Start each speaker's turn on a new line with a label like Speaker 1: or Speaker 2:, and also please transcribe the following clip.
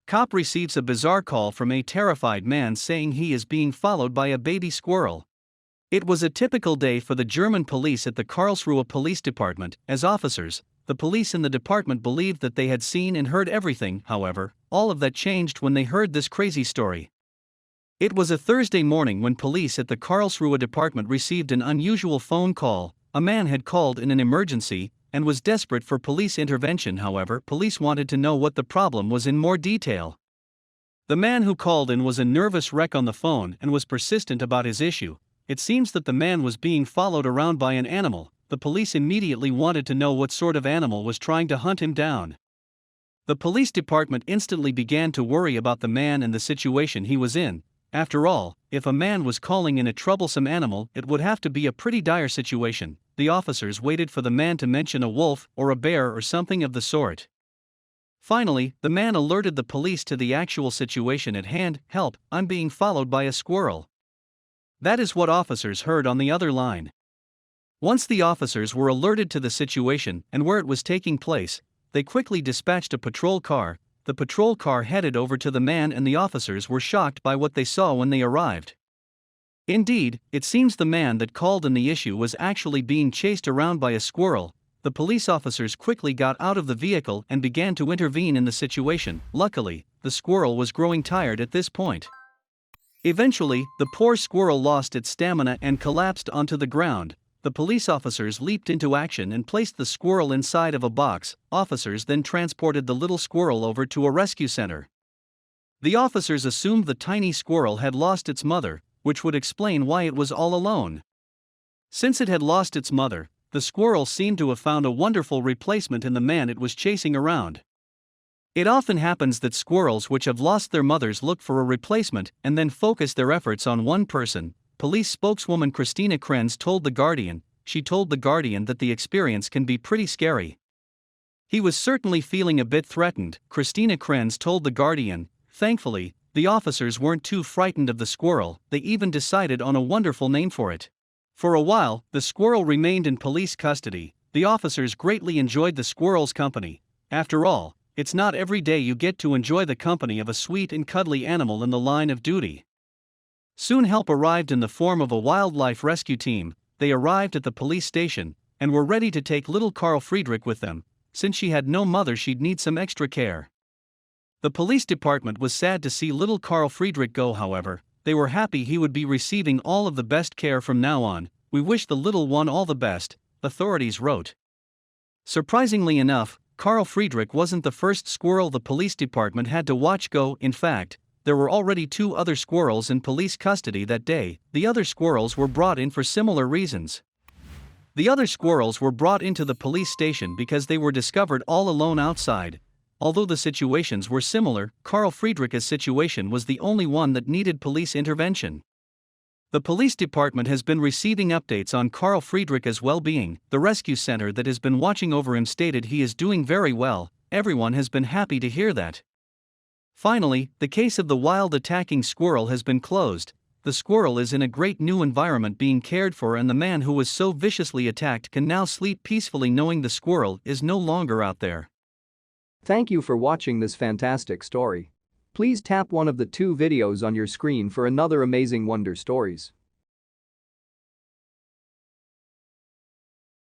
Speaker 1: Cop receives a bizarre call from a terrified man saying he is being followed by a baby squirrel. It was a typical day for the German police at the Karlsruhe Police Department. As officers, the police in the department believed that they had seen and heard everything. However, all of that changed when they heard this crazy story. It was a Thursday morning when police at the Karlsruhe department received an unusual phone call. A man had called in an emergency and was desperate for police intervention. However, police wanted to know what the problem was in more detail. The man who called in was a nervous wreck on the phone and was persistent about his issue. It seems that the man was being followed around by an animal. The police immediately wanted to know what sort of animal was trying to hunt him down. The police department instantly began to worry about the man and the situation he was in. After all, if a man was calling in a troublesome animal, it would have to be a pretty dire situation. The officers waited for the man to mention a wolf or a bear or something of the sort. Finally, the man alerted the police to the actual situation at hand. "Help, I'm being followed by a squirrel." That is what officers heard on the other line. Once the officers were alerted to the situation and where it was taking place, they quickly dispatched a patrol car. The patrol car headed over to the man and the officers were shocked by what they saw when they arrived. Indeed, it seems the man that called in the issue was actually being chased around by a squirrel. The police officers quickly got out of the vehicle and began to intervene in the situation. Luckily, the squirrel was growing tired at this point. Eventually, the poor squirrel lost its stamina and collapsed onto the ground. The police officers leaped into action and placed the squirrel inside of a box. Officers then transported the little squirrel over to a rescue center. The officers assumed the tiny squirrel had lost its mother, which would explain why it was all alone. Since it had lost its mother, the squirrel seemed to have found a wonderful replacement in the man it was chasing around. It often happens that squirrels which have lost their mothers look for a replacement and then focus their efforts on one person. Police spokeswoman Christina Krenz told The Guardian. She told The Guardian that the experience can be pretty scary. "He was certainly feeling a bit threatened," Christina Krenz told The Guardian. Thankfully, the officers weren't too frightened of the squirrel. They even decided on a wonderful name for it. For a while, the squirrel remained in police custody. The officers greatly enjoyed the squirrel's company. After all, it's not every day you get to enjoy the company of a sweet and cuddly animal in the line of duty. Soon help arrived in the form of a wildlife rescue team. They arrived at the police station and were ready to take little Carl Friedrich with them. Since she had no mother, she'd need some extra care. The police department was sad to see little Carl Friedrich go. However, they were happy he would be receiving all of the best care from now on. "We wish the little one all the best," authorities wrote. Surprisingly enough, Carl Friedrich wasn't the first squirrel the police department had to watch go. In fact, there were already 2 other squirrels in police custody that day. The other squirrels were brought in for similar reasons. The other squirrels were brought into the police station because they were discovered all alone outside. Although the situations were similar, Carl Friedrich's situation was the only one that needed police intervention. The police department has been receiving updates on Carl Friedrich's well-being. The rescue center that has been watching over him stated he is doing very well. Everyone has been happy to hear that. Finally, the case of the wild attacking squirrel has been closed. The squirrel is in a great new environment being cared for, and the man who was so viciously attacked can now sleep peacefully knowing the squirrel is no longer out there.
Speaker 2: Thank you for watching this fantastic story. Please tap one of the 2 videos on your screen for another amazing Wonder Stories.